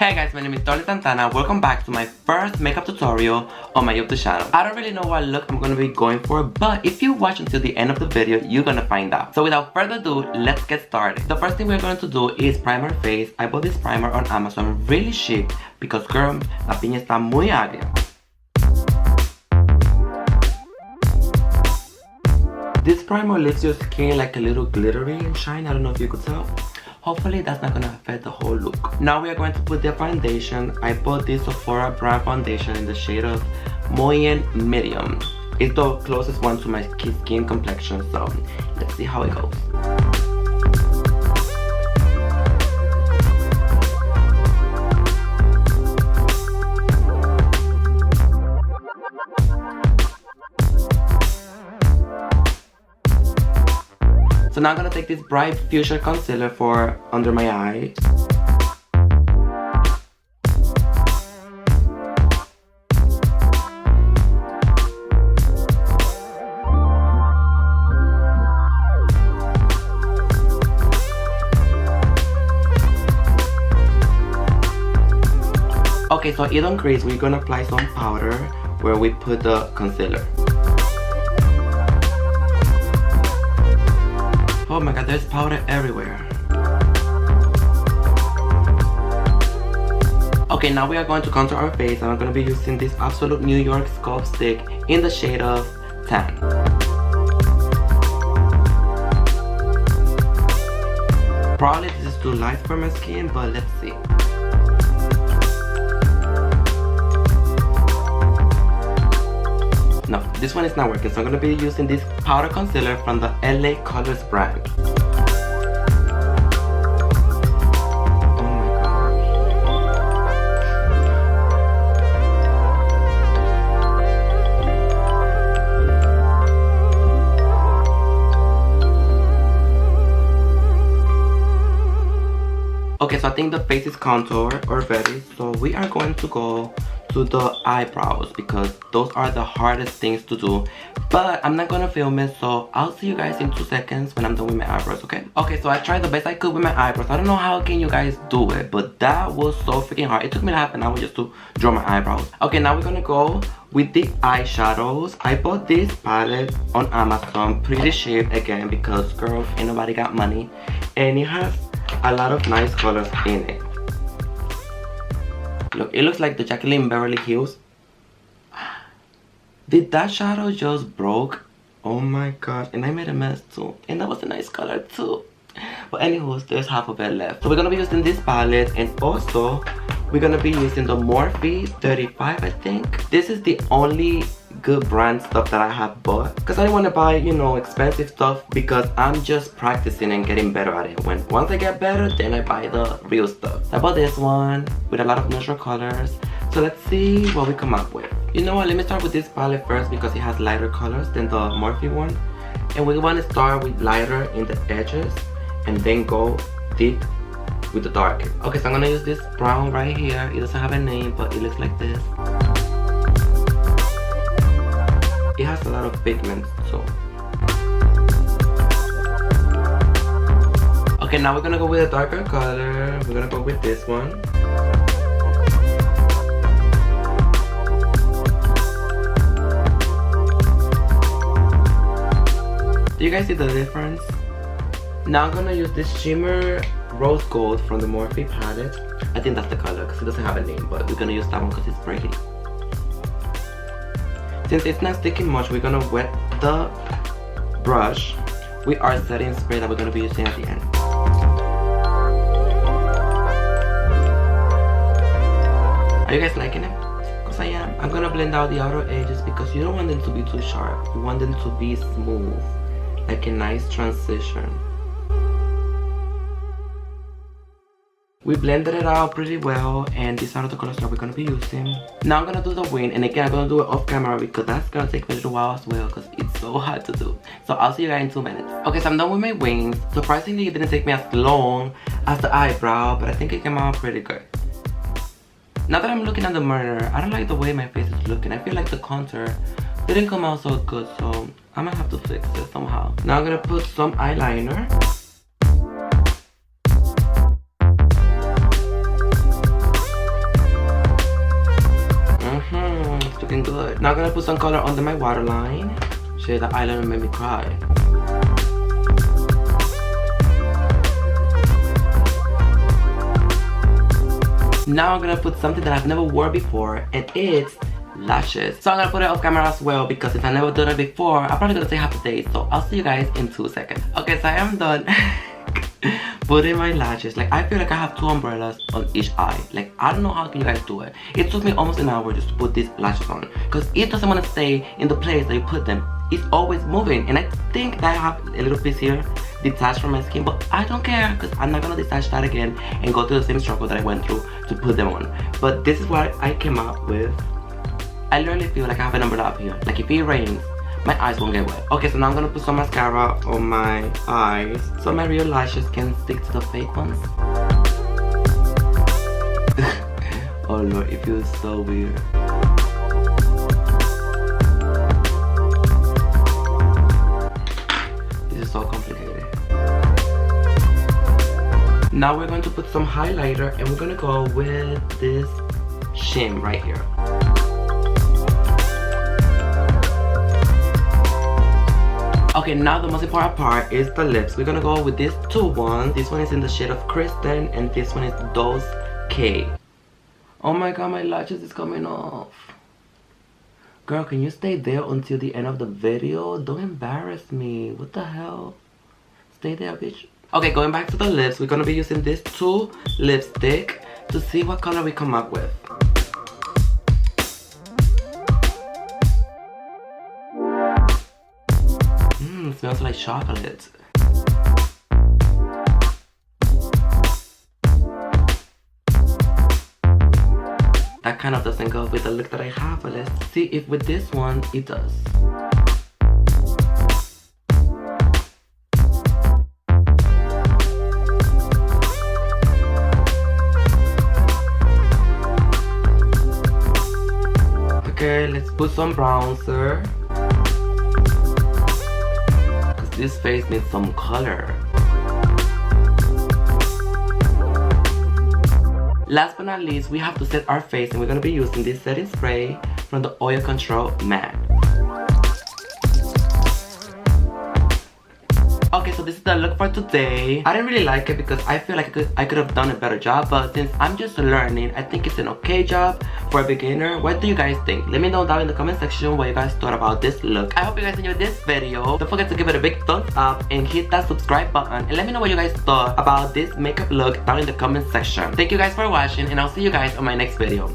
Hey guys, my name is Tony Santana. Welcome back to my first makeup tutorial on my YouTube channel. I don't really know what look I'm gonna be going for, but if you watch until the end of the video, you're gonna find out. So without further ado, let's get started. The first thing we're going to do is primer face. I bought this primer on Amazon, really cheap, because girl, la piña está muy agria. This primer leaves your skin like a little glittery and shiny. I don't know if you could tell. Hopefully that's not gonna affect the whole look. Now we are going to put the foundation. I bought this Sephora brand foundation in the shade of Moyen Medium. It's the closest one to my skin complexion, so let's see how it goes. So now I'm gonna take this bright fuchsia concealer for under my eye. Okay, so it on crease, we're gonna apply some powder where we put the concealer. Oh my god, there's powder everywhere. Okay, now we are going to contour our face, and I'm going to be using this Absolute New York Sculpt Stick in the shade of Tan. Probably this is too light for my skin, but let's see. No, this one is not working, so I'm going to be using this powder concealer from the LA Colors brand. Oh my gosh. Okay, so I think the face is contoured already, so we are going to go to the eyebrows because those are the hardest things to do, but I'm not gonna film it, so I'll see you guys in 2 seconds when I'm done with my eyebrows. Okay, so I tried the best I could with my eyebrows. I don't know how can you guys do it, but that was so freaking hard. It took me half an hour just to draw my eyebrows. Okay, now we're gonna go with the eyeshadows. I bought this palette on Amazon, pretty cheap again because girl, ain't nobody got money, and it has a lot of nice colors in it. Look, it looks like the Jacqueline Beverly Hills. Did that shadow just broke? Oh my gosh, and I made a mess too. And that was a nice color too. But anyways, there's half of it left. So we're gonna be using this palette, and also we're gonna be using the Morphe 35, I think. This is the only good brand stuff that I have bought, because I didn't want to buy, you know, expensive stuff, because I'm just practicing and getting better at it. Once I get better, then I buy the real stuff. I bought this one with a lot of neutral colors, so let's see what we come up with. You know what, let me start with this palette first because it has lighter colors than the Morphe one, and we want to start with lighter in the edges and then go deep with the darker. Okay, so I'm gonna use this brown right here. It doesn't have a name, but it looks like this. It has a lot of pigments, so. Okay, now we're gonna go with a darker color. We're gonna go with this one. Do you guys see the difference? Now I'm gonna use this shimmer rose gold from the Morphe palette. I think that's the color because it doesn't have a name, but we're gonna use that one because it's pretty. Since it's not sticking much, we're gonna wet the brush with our setting spray that we're gonna be using at the end. Are you guys liking it? Because I am. I'm gonna blend out the outer edges because you don't want them to be too sharp. You want them to be smooth, like a nice transition. We blended it out pretty well, and these are the colors that we're going to be using. Now I'm going to do the wing, and again I'm going to do it off camera because that's going to take me a little while as well because it's so hard to do. So I'll see you guys in 2 minutes. Okay, so I'm done with my wings. Surprisingly, it didn't take me as long as the eyebrow, but I think it came out pretty good. Now that I'm looking at the mirror, I don't like the way my face is looking. I feel like the contour didn't come out so good, so I'm going to have to fix it somehow. Now I'm going to put some eyeliner. good. Now I'm gonna put some color under my waterline. Shit, the eyeliner made me cry. Now I'm gonna put something that I've never worn before, and it's lashes. So I'm gonna put it off camera as well, because if I never done it before, I'm probably gonna say half a day. So I'll see you guys in 2 seconds. Okay, so I am done putting my lashes. Like, I feel like I have 2 umbrellas on each eye. Like, I don't know how can you guys do it. It took me almost an hour just to put these lashes on, because it doesn't want to stay in the place that you put them. It's always moving, and I think that I have a little piece here detached from my skin, but I don't care, because I'm not gonna detach that again and go through the same struggle that I went through to put them on. But this is what I came up with. I literally feel like I have an umbrella up here. Like, if it rains, my eyes won't get wet. Okay, so now I'm gonna put some mascara on my eyes so my real lashes can stick to the fake ones. Oh Lord, it feels so weird. This is so complicated. Now we're going to put some highlighter, and we're gonna go with this shim right here. Okay, now the most important part is the lips. We're gonna go with these 2 ones. This one is in the shade of Kristen, and this one is Dose K. Oh my god, my lashes is coming off. Girl, can you stay there until the end of the video? Don't embarrass me. What the hell? Stay there, bitch. Okay, going back to the lips, we're gonna be using this 2 lipstick to see what color we come up with. Smells like chocolate. That kind of doesn't go with the look that I have, but let's see if with this one it does. Okay, let's put some bronzer. This face needs some color. Last but not least, we have to set our face, and we're gonna be using this setting spray from the Oil Control Matte. Okay, so this is the look for today. I didn't really like it because I feel like I could have done a better job, but since I'm just learning, I think it's an okay job for a beginner. What do you guys think? Let me know down in the comment section what you guys thought about this look. I hope you guys enjoyed this video. Don't forget to give it a big thumbs up and hit that subscribe button, and let me know what you guys thought about this makeup look down in the comment section. Thank you guys for watching, and I'll see you guys on my next video.